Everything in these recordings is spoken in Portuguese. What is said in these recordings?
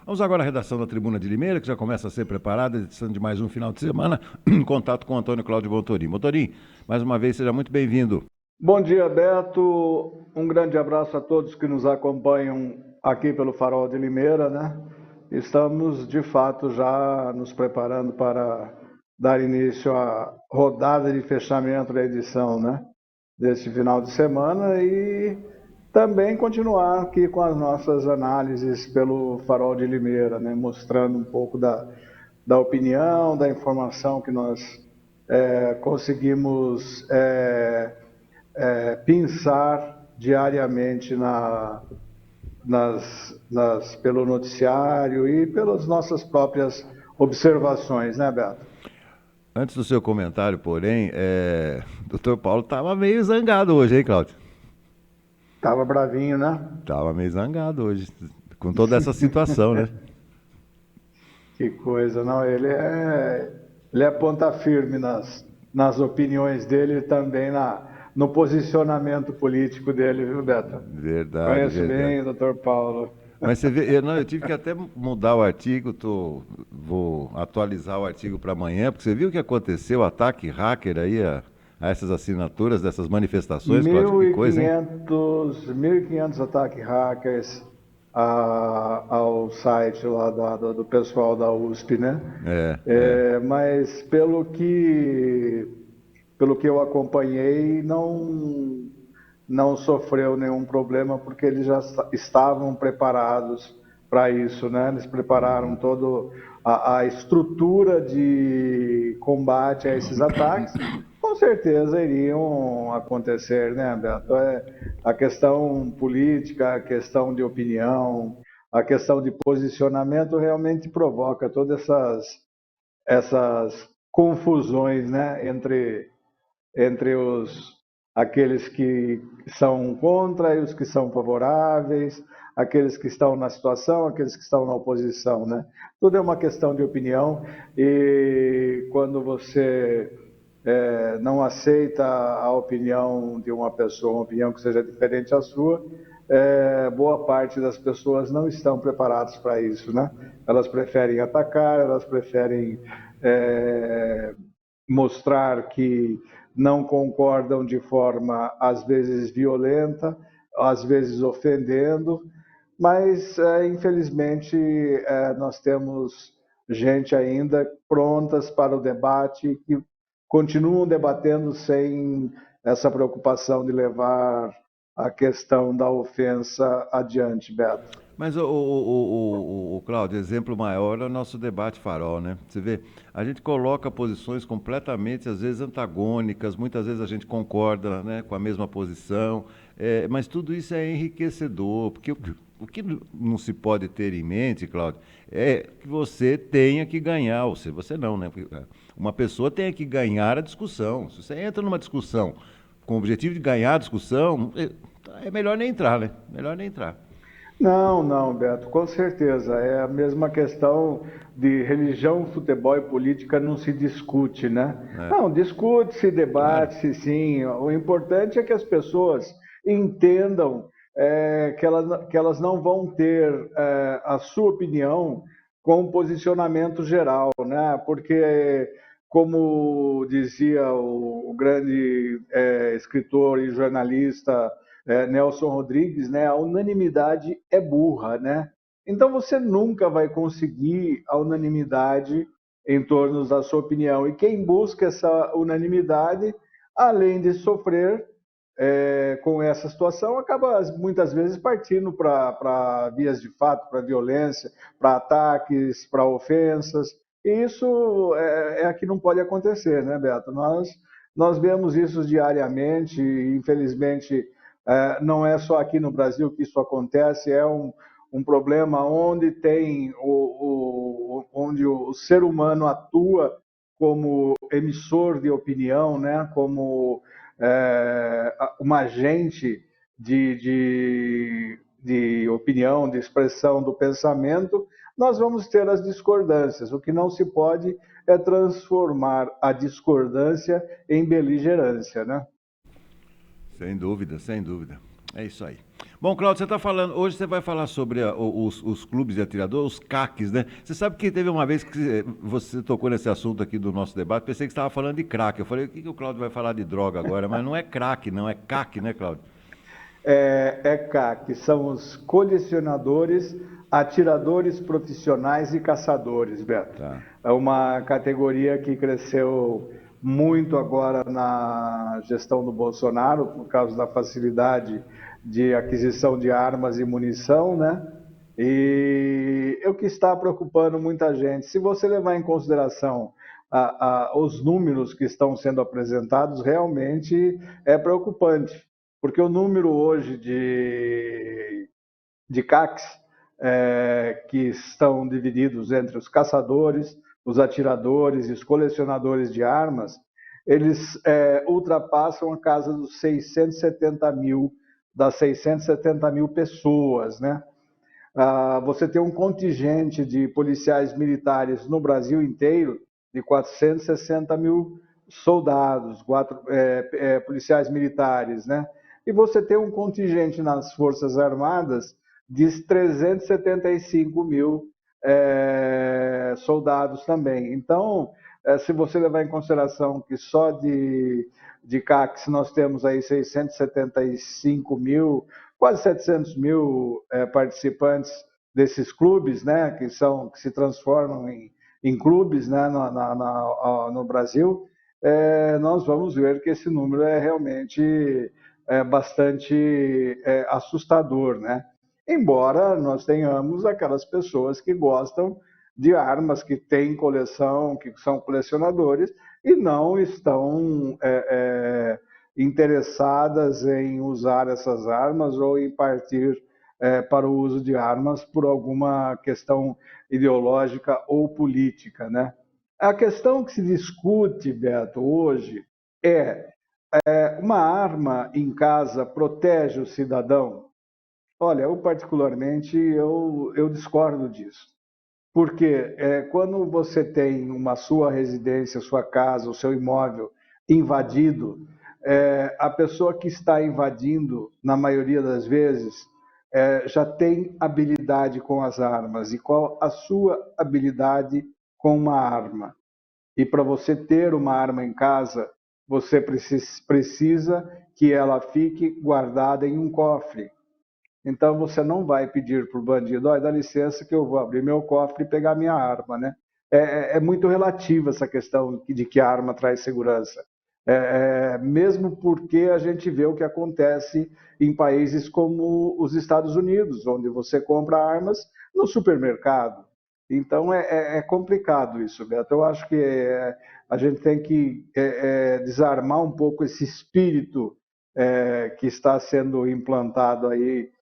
Vamos agora à redação da Tribuna de Limeira, que já começa a ser preparada, edição de mais um final de semana, em contato com o Antônio Cláudio Bontorim. Bontorim, mais uma vez, seja muito bem-vindo. Bom dia, Beto. Um grande abraço a todos que nos acompanham aqui pelo Farol de Limeira, né? Estamos, de fato, já nos preparando para dar início à rodada de fechamento da edição, né? Deste final de semana e também continuar aqui com as nossas análises pelo Farol de Limeira, né? Mostrando um pouco da opinião, da informação que nós conseguimos pensar diariamente pelo noticiário e pelas nossas próprias observações, né, Beto? Antes do seu comentário, porém, o Dr. Paulo estava meio zangado hoje, hein, Cláudio? Tava bravinho, né? Estava meio zangado hoje, com toda essa situação, né? Que coisa, não, ele é ponta firme nas opiniões dele e também no posicionamento político dele, viu, Beto? Verdade, Conheço verdade. bem o Dr. Paulo. Mas você vê, eu tive que até mudar o artigo, vou atualizar o artigo para amanhã, porque você viu o que aconteceu, ataque hacker aí a essas assinaturas dessas manifestações, Cláudio? Que coisa, hein? 1.500 ataques hackers ao site lá do pessoal da USP, né? Mas pelo que eu acompanhei, não sofreu nenhum problema, porque eles já estavam preparados para isso, né? Eles prepararam toda a estrutura de combate a esses ataques. Com certeza iriam acontecer, né, Beto? A questão política, a questão de opinião, a questão de posicionamento realmente provoca todas essas confusões, né, entre aqueles que são contra e os que são favoráveis, aqueles que estão na situação, aqueles que estão na oposição, né? Tudo é uma questão de opinião e quando você não aceita a opinião de uma pessoa, uma opinião que seja diferente à sua, boa parte das pessoas não estão preparadas para isso, né? Elas preferem atacar, elas preferem mostrar que não concordam de forma, às vezes, violenta, às vezes ofendendo, mas, infelizmente, nós temos gente ainda prontas para o debate, que continuam debatendo sem essa preocupação de levar a questão da ofensa adiante, Beto. Mas, o Cláudio, exemplo maior é o nosso debate farol, né? Você vê, a gente coloca posições completamente, às vezes, antagônicas, muitas vezes a gente concorda, né, com a mesma posição, mas tudo isso é enriquecedor, porque o que não se pode ter em mente, Cláudio, é que você tenha que ganhar, ou seja, você não, né? Porque uma pessoa tenha que ganhar a discussão. Se você entra numa discussão com o objetivo de ganhar a discussão, é melhor nem entrar, né? Melhor nem entrar. Não, Beto, com certeza. É a mesma questão de religião, futebol e política não se discute, né? Não, discute-se, Claro. debate-se, sim. O importante é que as pessoas entendam que elas não vão ter a sua opinião com um posicionamento geral, né? Porque, como dizia o grande escritor e jornalista Nelson Rodrigues, né, a unanimidade é burra, né? Então você nunca vai conseguir a unanimidade em torno da sua opinião. E quem busca essa unanimidade, além de sofrer com essa situação, acaba muitas vezes partindo para vias de fato, para violência, para ataques, para ofensas. E isso é que não pode acontecer, né, Beto? Nós vemos isso diariamente e, infelizmente, não é só aqui no Brasil que isso acontece, é um problema onde onde o ser humano atua como emissor de opinião, né? Como um agente de opinião, de expressão do pensamento, nós vamos ter as discordâncias. O que não se pode é transformar a discordância em beligerância, né? Sem dúvida, sem dúvida. É isso aí. Bom, Cláudio, você está falando, hoje você vai falar sobre os clubes de atirador, os CACs, né? Você sabe que teve uma vez que você tocou nesse assunto aqui do nosso debate, pensei que você estava falando de crack. Eu falei, o que que o Cláudio vai falar de droga agora? Mas não é crack, não, é CAC, né, Cláudio? CAC, são os colecionadores, atiradores profissionais e caçadores, Beto. Tá. É uma categoria que cresceu muito agora na gestão do Bolsonaro, por causa da facilidade de aquisição de armas e munição, né? E é o que está preocupando muita gente. Se você levar em consideração os números que estão sendo apresentados, realmente é preocupante, porque o número hoje de CACs que estão divididos entre os caçadores, os atiradores e os colecionadores de armas, eles ultrapassam a casa dos 670 mil, das 670 mil pessoas, né? Você tem um contingente de policiais militares no Brasil inteiro de 460 mil soldados, policiais militares, né? E você tem um contingente nas Forças Armadas de 375 mil soldados também. Então, se você levar em consideração que só de CACs nós temos aí 675 mil, quase 700 mil participantes desses clubes, né, que se transformam em clubes, né, no Brasil, nós vamos ver que esse número é realmente bastante assustador, né? Embora nós tenhamos aquelas pessoas que gostam de armas, que têm coleção, que são colecionadores e não estão interessadas em usar essas armas ou em partir para o uso de armas por alguma questão ideológica ou política, né? A questão que se discute, Beto, hoje é uma arma em casa protege o cidadão? Olha, eu particularmente eu discordo disso. Porque quando você tem uma sua residência, sua casa, o seu imóvel invadido, a pessoa que está invadindo, na maioria das vezes, já tem habilidade com as armas. E qual a sua habilidade com uma arma? E para você ter uma arma em casa, você precisa que ela fique guardada em um cofre. Então você não vai pedir para o bandido, olha, dá licença que eu vou abrir meu cofre e pegar minha arma, né? É muito relativa essa questão de que a arma traz segurança. Mesmo porque a gente vê o que acontece em países como os Estados Unidos, onde você compra armas no supermercado. Então é complicado isso, Beto. Eu acho que a gente tem que desarmar um pouco esse espírito que está sendo implantado aí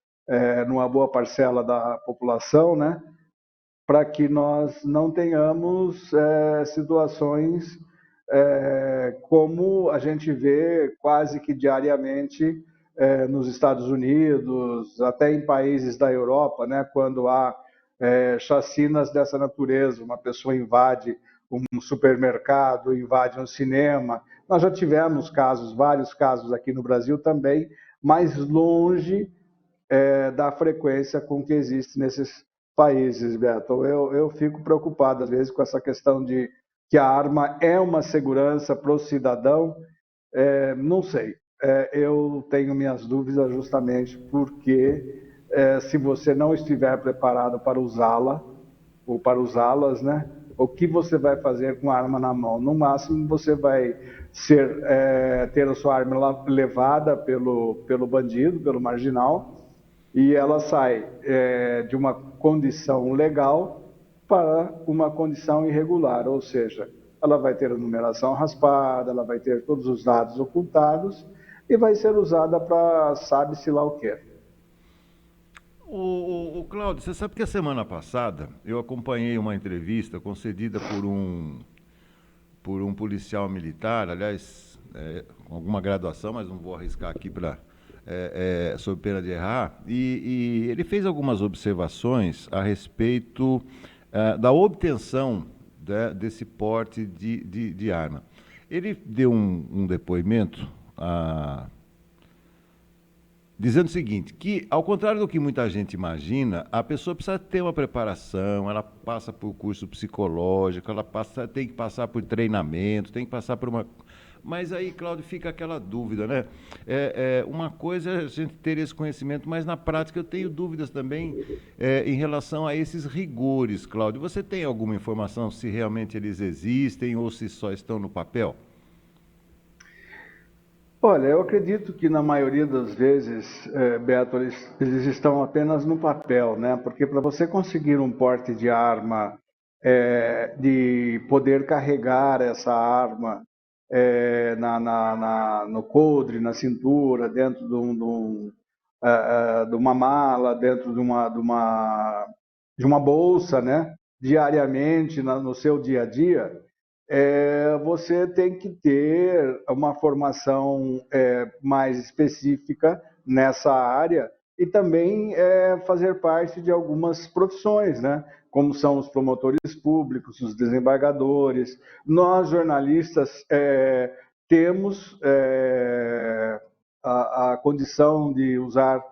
numa boa parcela da população, né? Para que nós não tenhamos situações como a gente vê quase que diariamente nos Estados Unidos, até em países da Europa, né? Quando há chacinas dessa natureza, uma pessoa invade um supermercado, invade um cinema. Nós já tivemos casos, vários casos aqui no Brasil também, mais longe da frequência com que existe nesses países, Beto. Eu fico preocupado, às vezes, com essa questão de que a arma é uma segurança para o cidadão. Não sei. Eu tenho minhas dúvidas justamente porque se você não estiver preparado para usá-la, ou para usá-las, né? O que você vai fazer com a arma na mão? No máximo, você vai ter a sua arma levada pelo bandido, pelo marginal, e ela sai de uma condição legal para uma condição irregular, ou seja, ela vai ter a numeração raspada, ela vai ter todos os dados ocultados e vai ser usada para sabe-se lá o quê. O Cláudio, você sabe que a semana passada eu acompanhei uma entrevista concedida por um policial militar, aliás, com alguma graduação, mas não vou arriscar aqui para sob pena de errar, e ele fez algumas observações a respeito da obtenção desse porte de arma. Ele deu um depoimento dizendo o seguinte, que ao contrário do que muita gente imagina, a pessoa precisa ter uma preparação, ela passa por curso psicológico, tem que passar por treinamento, tem que passar por uma... Mas aí, Cláudio, fica aquela dúvida, né? Uma coisa é a gente ter esse conhecimento, mas na prática eu tenho dúvidas também em relação a esses rigores, Cláudio. Você tem alguma informação se realmente eles existem ou se só estão no papel? Olha, eu acredito que na maioria das vezes, Beto, eles estão apenas no papel, né? Porque para você conseguir um porte de arma, de poder carregar essa arma no coldre, na cintura, dentro de uma mala, dentro de uma bolsa, né? Diariamente, no seu dia a dia, você tem que ter uma formação mais específica nessa área e também fazer parte de algumas profissões, né? Como são os promotores públicos, os desembargadores. Nós, jornalistas, temos a condição de usar,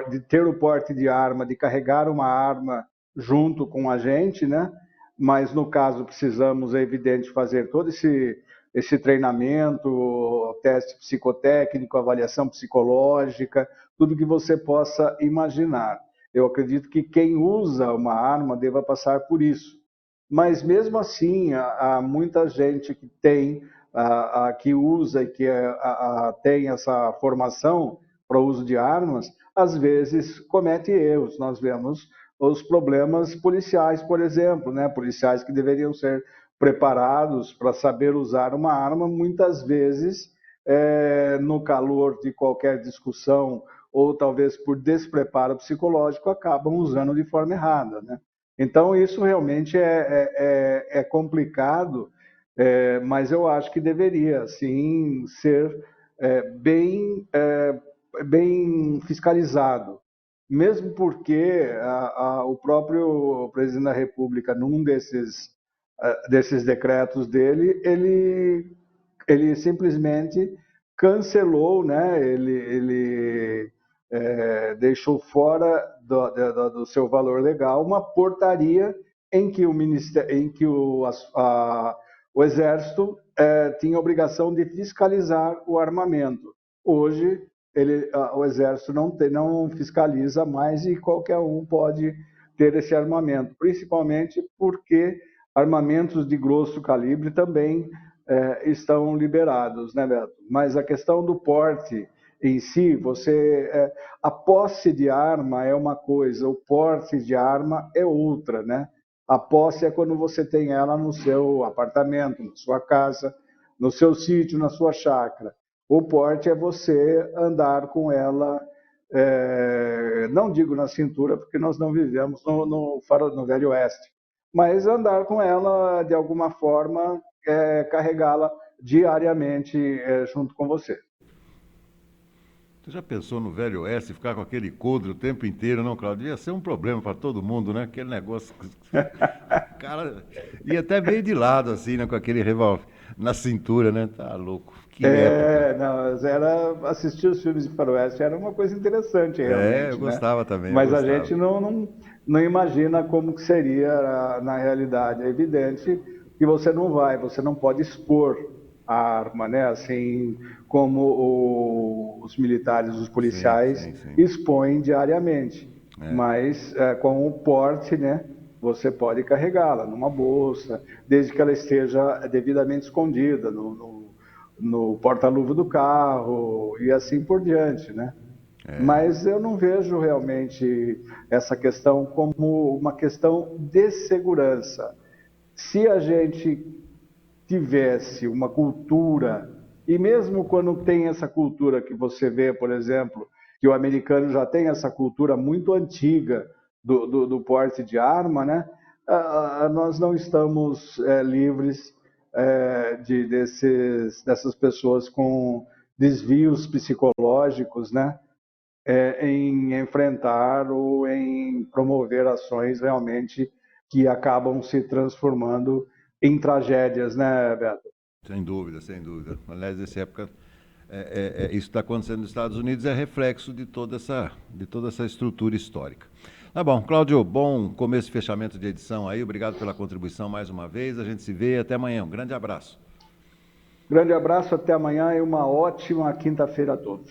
de ter o porte de arma, de carregar uma arma junto com a gente, né? Mas no caso precisamos, é evidente, fazer todo esse treinamento, teste psicotécnico, avaliação psicológica, tudo que você possa imaginar. Eu acredito que quem usa uma arma deva passar por isso. Mas mesmo assim, há muita gente que tem, que usa e que tem essa formação para o uso de armas, às vezes comete erros. Nós vemos os problemas policiais, por exemplo, né? Policiais que deveriam ser preparados para saber usar uma arma, muitas vezes, no calor de qualquer discussão ou talvez por despreparo psicológico, acabam usando de forma errada, né? Então, isso realmente é complicado, mas eu acho que deveria, sim, ser bem fiscalizado. Mesmo porque o próprio presidente da República, num desses decretos dele, ele simplesmente cancelou, né? Ele deixou fora do seu valor legal uma portaria em que o Exército tinha a obrigação de fiscalizar o armamento. Hoje, o Exército não fiscaliza mais e qualquer um pode ter esse armamento, principalmente porque armamentos de grosso calibre também estão liberados, né, Beto? Mas a questão do porte em si, a posse de arma é uma coisa, o porte de arma é outra, né? A posse é quando você tem ela no seu apartamento, na sua casa, no seu sítio, na sua chácara. O porte é você andar com ela, não digo na cintura, porque nós não vivemos no Velho Oeste, mas andar com ela de alguma forma, carregá-la diariamente junto com você. Você já pensou no Velho Oeste ficar com aquele coldre o tempo inteiro, não, Claudio? Ia ser um problema para todo mundo, né? Aquele negócio. O cara ia até meio de lado, assim, né? Com aquele revólver na cintura, né? Tá louco. Que época. Não, assistir os filmes de faroeste era uma coisa interessante, Eu realmente, né? gostava também, eu Mas a gostava. gente não imagina como que seria na realidade. É evidente que você não pode expor a arma, né? Assim como os militares, os Sim, policiais sim, sim. expõem diariamente. É. Mas com o porte, né? Você pode carregá-la numa bolsa, desde que ela esteja devidamente escondida no porta-luva do carro e assim por diante, né? Mas eu não vejo realmente essa questão como uma questão de segurança. Se a gente tivesse uma cultura, e mesmo quando tem essa cultura que você vê, por exemplo, que o americano já tem essa cultura muito antiga do porte de arma, né? Nós não estamos livres dessas pessoas com desvios psicológicos, né? Em enfrentar ou em promover ações realmente que acabam se transformando em tragédias, né, Beto? Sem dúvida, sem dúvida. Aliás, essa época isso está acontecendo nos Estados Unidos, é reflexo de toda essa estrutura histórica. Tá bom, Cláudio, bom começo e fechamento de edição aí, obrigado pela contribuição mais uma vez, a gente se vê até amanhã, um grande abraço. Grande abraço, até amanhã e uma ótima quinta-feira a todos.